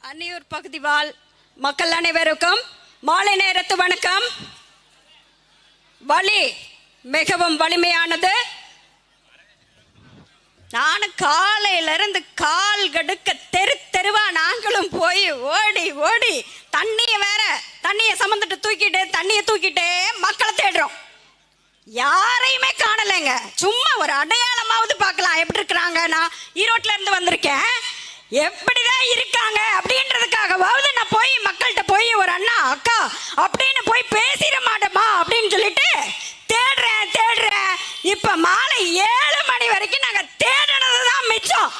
அன்னியூர் பகுதி வாழ் மக்கள் அனைவருக்கும் மாலை நேரத்து வணக்கம். வலி மிகவும் வலிமையானது. நானும் காலையிலிருந்து கால் கடுக்க தெருவா நாங்களும் போய் ஓடி ஓடி தண்ணியை சமந்துட்டு தண்ணியை தூக்கிட்டே மக்களை தேடுறோம். யாரையுமே காணலைங்க. சும்மா ஒரு அடையாளமாவது பார்க்கலாம் எப்படி இருக்கிறாங்க. நான் ஈரோட்டில இருந்து வந்திருக்கேன், எப்படிதான் இருக்காங்க அப்படின்றதுக்காகவாவது நான் போய் மக்கள்கிட்ட போய் ஒரு அண்ணா அக்கா அப்படின்னு போய் பேசிட மாட்டோமா அப்படின்னு சொல்லிட்டு தேடுறேன். இப்ப மாலை 7 மணி வரைக்கும் நாங்க தேடினதுதான் மிச்சம்.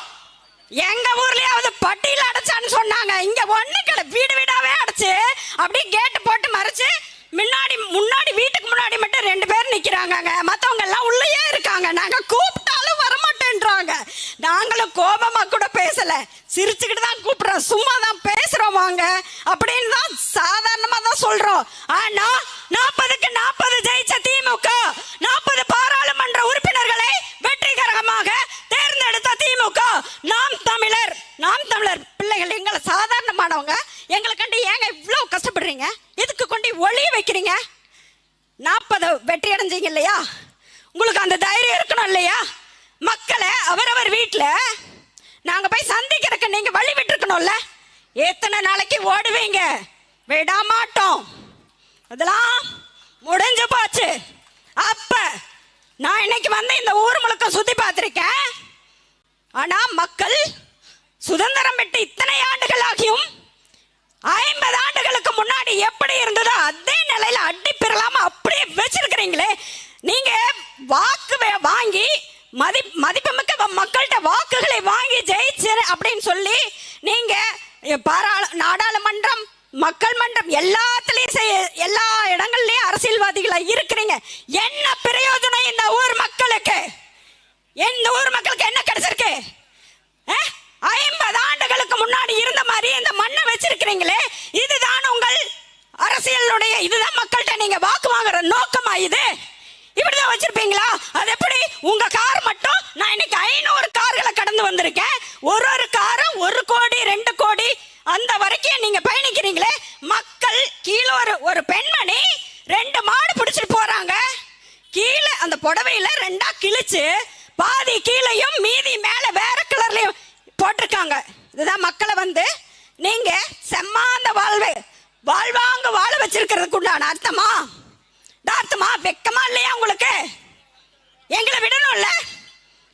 எங்க ஊர்லயாவது பட்டியல அடைச்சான்னு சொன்னாங்க. இங்க ஒண்ணு கடை வீடு வீடாவே அடைச்சு அப்படியே கேட்டு போட்டு மறைச்சு முன்னாடி வீட்டுக்கு முன்னாடி மட்டும் 2 பேர் நிக்கிறாங்க. மத்தவங்க எல்லாம் உள்ளேயே இருக்காங்க. நாங்க கூப்பிட்டாலும் வரமாட்டேன்றாங்க. நாங்களும் கோபமா கூட பேசல, சிரிச்சுக்கிட்டு தான் கூப்பிடுறோம், சும்மா தான் பேசுறோம் வாங்க அப்படின்னு தான் சாதாரணமா தான் சொல்றோம். ஆனா 40க்கு 40 ஜெயிச்ச திமுக 40 பாராளுமன்ற உறுப்பினர்களை வெற்றிகரமாக தேர்ந்தெடுத்த திமுக நாம் தமிழர் பிள்ளைகள் எங்களை சாதாரணமானவங்க. எங்களை கண்டு ஏங்க இவ்வளவு கஷ்டப்படுறீங்க? எதுக்கு கொண்டு ஒளிய வைக்கிறீங்க? 40 வெற்றி அடைஞ்சீங்க இல்லையா? உங்களுக்கு அந்த தைரியம் இருக்கணும் இல்லையா? மக்களை அவரவர் வீட்டில் நாங்கள் போய் சந்திக்கிறதுக்கு நீங்க வழி விட்டுருக்கணும்ல. எத்தனை நாளைக்கு ஓடுவீங்க? விட மாட்டோம். அதெல்லாம் முடிஞ்சு போச்சு. அப்ப நான் இன்னைக்கு வந்து இந்த ஊர் முழுக்க சுத்தி பார்த்திருக்கேன். ஆனா மக்கள் சுதந்திரம் பெற்று இத்தனை ஆண்டுகள் ஆகியும் 50 ஆண்டுகளுக்கு முன்னாடி எப்படி இருந்ததோ அதே நிலையில அடி பெறலாம அப்படியே வச்சிருக்கிறீங்களே. நீங்க வாக்கு வாங்கி மதிப்புமிக்க மக்கள்கிட்ட வாக்குகளை வாங்கி ஜெயிச்சு அப்படின்னு சொல்லி நீங்க நாடாளுமன்றம் மக்கள் மன்றம் எல்லாத்துலயும் எல்லா இடங்கள்லயும் அரசியல்வாதிகளா இருக்கிறீங்க. என்ன பிரயோஜனம் இந்த ஊர் மக்களுக்கு? இந்த ஊர் மக்களுக்கு என்ன கிடைச்சிருக்கு? 50 ஆண்டுகளுக்கு முன்னாடி இருந்த மாதிரி இந்த மண்ணை வச்சிருக்கிறீங்களே, இதுதான் உங்கள் அரசியலுடைய, இதுதான் மக்கள்கிட்ட நீங்க வாக்கு வாங்குற நோக்கமா? இது இப்படிதான் வச்சிருப்பீங்களா? அது எப்படி? உங்க கார் மட்டும் நான் இன்னைக்கு 500 கார்களை கடந்து வந்திருக்கேன். ஒரு காரும் 1 கோடி 2 கோடி அந்த வரைக்கும் நீங்க பயணிக்கிறீங்களே. மக்கள் கீழே ஒரு பெண்மணி 2 மாடு பிடிச்சிட்டு போறாங்க. கீழே அந்த புடவையில 2ஆ கிழிச்சு பாதி கீழையும் மீதி மேல வேற கலர்லயும் போட்டிருக்காங்க. இதுதான் மக்களை வந்து நீங்க செம்மாந்த வாழ்வாங்க வாழ வச்சிருக்கிறதுக்கு உண்டான அர்த்தமா? வெக்கமா இல்லையா உங்களுக்கு? எங்களை விடணும்ல,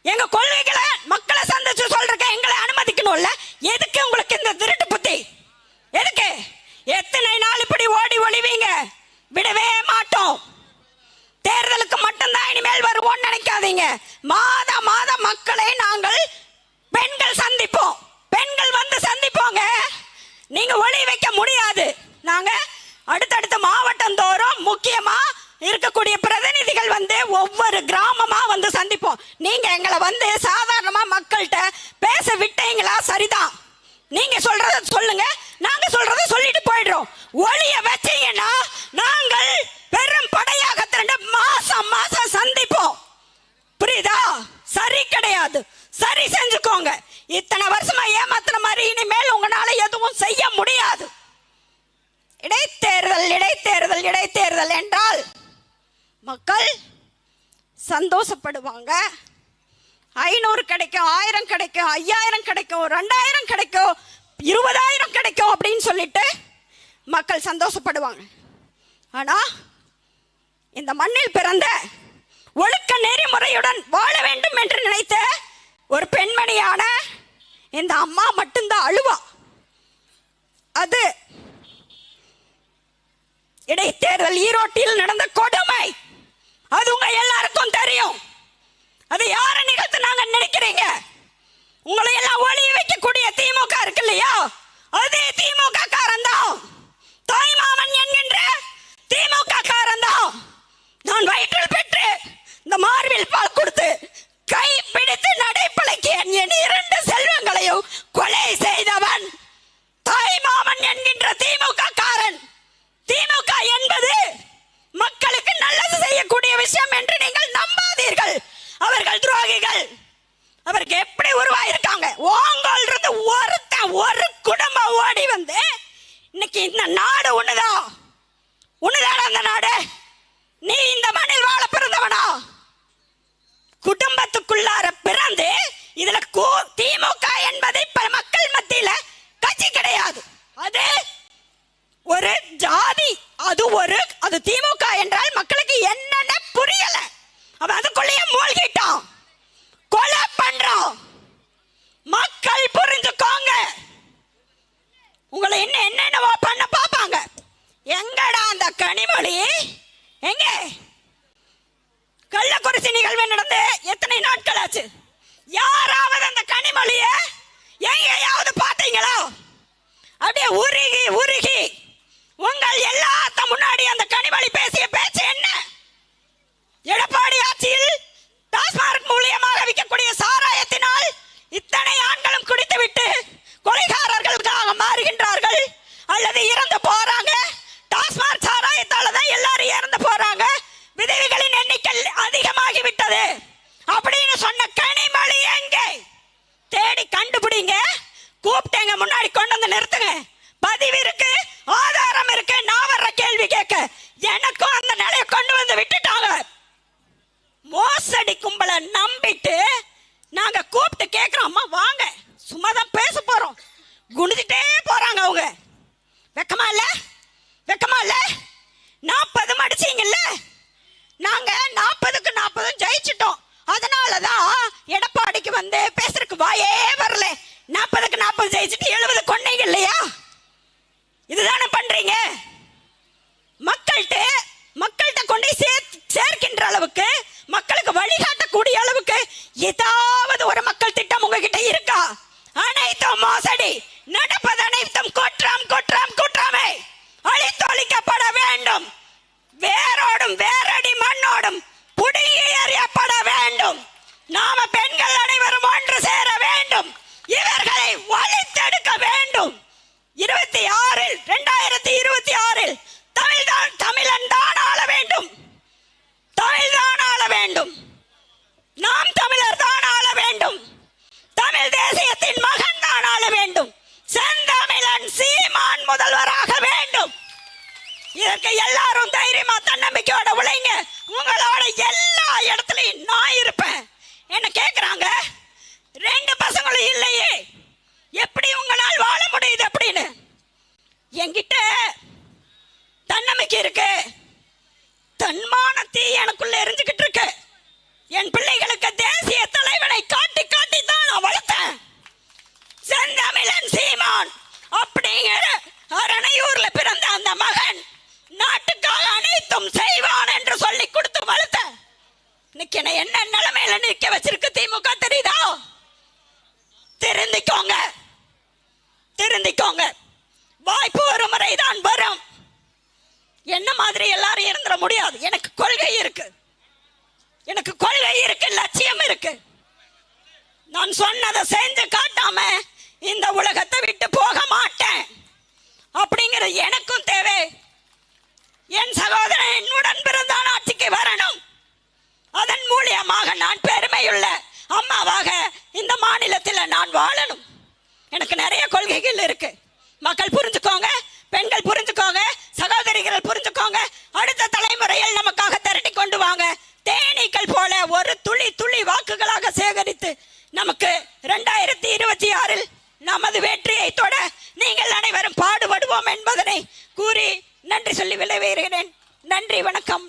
எங்க கொள்கைகளை மக்களை சந்திச்சு சொல்றதுக்கு எங்களை அனுமதிக்கணும்ல. எதுக்கு உங்களுக்கு இந்த திருட்டு புத்தி? எதுக்கு? எத்தனை நாள் இப்படி ஓடி ஒளிவீங்க? விடவே மாட்டோம். தேர்தலுக்கு மட்டும்தான் இனிமேல் வருவோம்னு நினைக்காதீங்க. மாதம் மக்களை நாங்கள் பெண்கள் சந்திப்போம். பெண்கள் வந்து சந்திப்போங்க. நீங்க ஒளி வைக்க முடியாது. நாங்க அடுத்தடுத்த மாவட்டம் தோறும் முக்கியமா இருக்கக்கூடிய பிரதிநிதிகள் வந்து ஒவ்வொரு கிராமமா வந்து சந்திப்போம். நீங்க எங்களை வந்து சாதாரணமா மக்கள்கிட்ட பேச விட்டீங்களா? சரிதான். நீங்க சொல்றத சொல்லுங்க, நாங்க சொல்றத சொல்லிட்டு போயிடுறோம். ஒளிய வச்சீங்கன்னா நாங்கள் பெரும் படையாக திரண்டு மாசம் சந்திப்போம். புரியுதா? சரி கிடையாது. சரி செஞ்சுக்கோங்க. இத்தனை வருஷமா ஏமாத்துற மாதிரி இனிமேல் உங்களால எதுவும் செய்ய முடியாது. இடைத்தேர்தல் என்றால் மக்கள் சந்தோஷப்படுவாங்க. 500 கிடைக்கும், 1000 கிடைக்கும், 5000 கிடைக்கும், 2000 கிடைக்கும், 20000 கிடைக்கும் அப்படின்னு சொல்லிட்டு மக்கள் சந்தோஷப்படுவாங்க. ஆனா இந்த மண்ணில் பிறந்த ஒழுக்க நெறிமுறையுடன் வாழ வேண்டும் என்று நினைத்த ஒரு பெண்மணியான இந்த அம்மா மட்டும்தான் அழுவா. அது இடைத்தேர்தல் ஈரோட்டில் நடந்த கொடுமை. அது உங்க எல்லாருக்கும் தெரியும். அது யார நிகழ்த்தினாங்க நினைக்கிறீங்க? உங்களை எல்லாம் ஒளிய வைக்கக்கூடிய திமுக இருக்கு இல்லையா? அதே திமுக காரன் தான். தாய்மாமன் என்கின்ற திமுக காரன் தான். நான் வயிற்றில் பெற்று இந்த மார்பில் பால் கொடுத்து கை பிடித்து நடைப்பழக்கிய என் 2 செல்வங்களையும் கொலை செய்தவன் தாய்மாமன் என்கின்ற திமுக காரன். திமுக என்பது மக்களுக்கு நல்லது செய்யக்கூடிய விஷயம் என்று நீங்கள் நம்பாதீர்கள். அவர்கள் துரோகிகள். அவருக்கு எப்படி உருவாயிருக்காங்க? ஓங்கோல் இருந்து ஒருத்தன் ஒரு குடும்பம் ஓடி வந்து இன்னைக்கு இந்த நாடு ஒண்ணுதான் அந்த நாடு. நீ இந்த மண்ணில் வாழ பிறந்தவனா? குடும்பத்துக்குள்ளார பிறந்து இதுல திமுக என்பதை மக்கள் மத்தியில கட்சி கிடையாது. அது ஒரு ஜாதி. அது திமுக என்றால் மக்களுக்கு என்னன்னு புரியல. அவன் அதுக்குள்ளேயே மூழ்கிட்டான், கொலை பண்றான். மக்கள் புரிஞ்சுக்கோங்க. உங்களை என்னென்னவோ பண்ண பாப்பாங்க. எங்கடா அந்த கனிமொழி? எங்க? கள்ளக்குறிச்சி நிகழ்வு நடந்து எத்தனை நாட்கள் ஆச்சு? யாராவது அந்த கனிமொழிய எங்கேயாவது பார்த்தீங்களா? அப்படியே உருகி உருகி உங்கள் எல்லாத்த முன்னாடி அந்த கனிமொழி பேசிய பேச்சு என்ன? எடப்பாடி ஆட்சியில் டாஸ்மார்க் மூலியமாக விற்கக்கூடிய சாராயத்தினால் இத்தனை ஆண்களும் குடித்துவிட்டு கொலைகாரர்களுக்காக மாறுகின்றார்கள் அல்லது இறந்து போறாங்க. டாஸ்மார்க் சாராயத்தால தான் எல்லாரும் இறந்து போறாங்க. விதவைகளின் எண்ணிக்கை அதிகமாகி விட்டது அப்படின்னு சொன்ன கனிமொழி எங்கே? தேடி கண்டுபிடிங்க. கூப்பிட்டேங்க, முன்னாடி கொண்டு வந்து நிறுத்துங்க. பதிவு இருக்கு, ஆதாரம் இருக்கு. நான் வர்ற கேள்வி கேட்க எனக்கும் அந்த நிலையை கொண்டு வந்து விட்டுட்டாங்க. மோசடி கும்பலை நம்பிட்டு நாங்க கூப்பிட்டு கேட்கிறோம், அம்மா வாங்க, சும்மா தான் பேச போறோம். குனிஞ்சிட்டே போறாங்க அவங்க. வெக்கமா இல்ல? வெக்கமா இல்ல? 40 அடிச்சீங்கல்ல, நாங்க 40க்கு 40 ஜெயிச்சிட்டோம். அதனாலதான் எடப்பாடிக்கு வந்து பேசுறதுக்கு வாயே வரல. 40க்கு 40 ஜெயிச்சுட்டு 70 கொன்னீங்க இல்லையா? இதுதானே பண்றீங்க. மக்கள்கிட்ட கொண்டு சேர்க்கின்ற அளவுக்கு, மக்களுக்கு வழிகாட்டக்கூடிய அளவுக்கு ஏதாவது ஒரு மக்கள் திட்டம் உங்ககிட்ட இருக்கா? அனைத்தும் மோசடி, நடப்பது அனைத்தும் குற்றம் குற்றம் குற்றமே அழித்தொழிக்கப்பட வேண்டும். வேரோடும் வேரடி மண்ணோடும் புடுங்கி எறியப்பட வேண்டும். நாம பெண்கள் அனைவரும் ஒன்று சேர வேண்டும். இவர்களை வழித்தெடுக்க வேண்டும். 2026 தமிழன் தான் ஆள வேண்டும். தமிழ்தான் ஆள வேண்டும். நாம் தமிழர் தான் ஆள வேண்டும். தமிழ் தேசியத்தின் மகன் தான் ஆள வேண்டும். செந்தமிழன் சீமான் முதல்வராக வேண்டும். இதற்கு எல்லாரும் தைரியமா தன்னம்பிக்கையோட உழைங்க. உங்களோட எல்லா இடத்துலயும் நான் இருப்பேன். என்ன கேக்குறாங்க, 2 பசங்களும் இல்லையே, எப்படி உங்களால் வாழ முடியுது அப்படின்னு. என்கிட்ட தன்னம்பிக்கை இருக்கு. தன்மானத்தை எனக்குள்ள எரிஞ்சுக்கிட்டு இருக்கு. என் பிள்ளைகளுக்கு தேசிய தலைவனை காட்டி காட்டி தான் நான் வளர்த்தேன். செந்தமிழன் சீமான் அப்படிங்கிற அரணையூர்ல பிறந்த அந்த மகன் நாட்டுக்காக அனைத்தும் செய்வான் என்று சொல்லி கொடுத்து வளர்த்த. இன்னைக்கு என்ன நிலைமையில நிக்க வச்சிருக்கு திமுக தெரியுதா? திருந்திக்கோங்க, திருந்திக்கோங்க. வாய்ப்பு ஒரு முறைதான் வரும். என்ன மாதிரி எல்லாரும் இருந்துட முடியாது. எனக்கு கொள்கை இருக்கு, எனக்கு கொள்கை இருக்கு, லட்சியம் இருக்கு. நான் சொன்னதை செஞ்சு காட்டாம இந்த உலகத்தை விட்டு போக மாட்டேன் அப்படிங்கிறது எனக்கும் தேவை. என் சகோதரன் என்னுடன் பிறந்தான் ஆட்சிக்கு வரணும். அதன் மூலியமாக நான் பெருமையுள்ள அம்மாவாக இந்த மாநிலத்தில் நான் வாழணும். எனக்கு நிறைய கொள்கைகள் இருக்கு. மக்கள் புரிஞ்சுக்கோங்க, பெண்கள் புரிஞ்சுக்கோங்க, சகோதரிகள் புரிஞ்சுக்கோங்க. அடுத்த தலைமுறையில் நமக்காக திரட்டி கொண்டு வாங்க. தேனீக்கள் போல ஒரு துளி துளி வாக்குகளாக சேகரித்து நமக்கு 2026 நமது வெற்றியை தொட நீங்கள் அனைவரும் பாடுபடுவோம் என்பதனை கூறி நன்றி சொல்லி விளைவேறுகிறேன். நன்றி, வணக்கம்.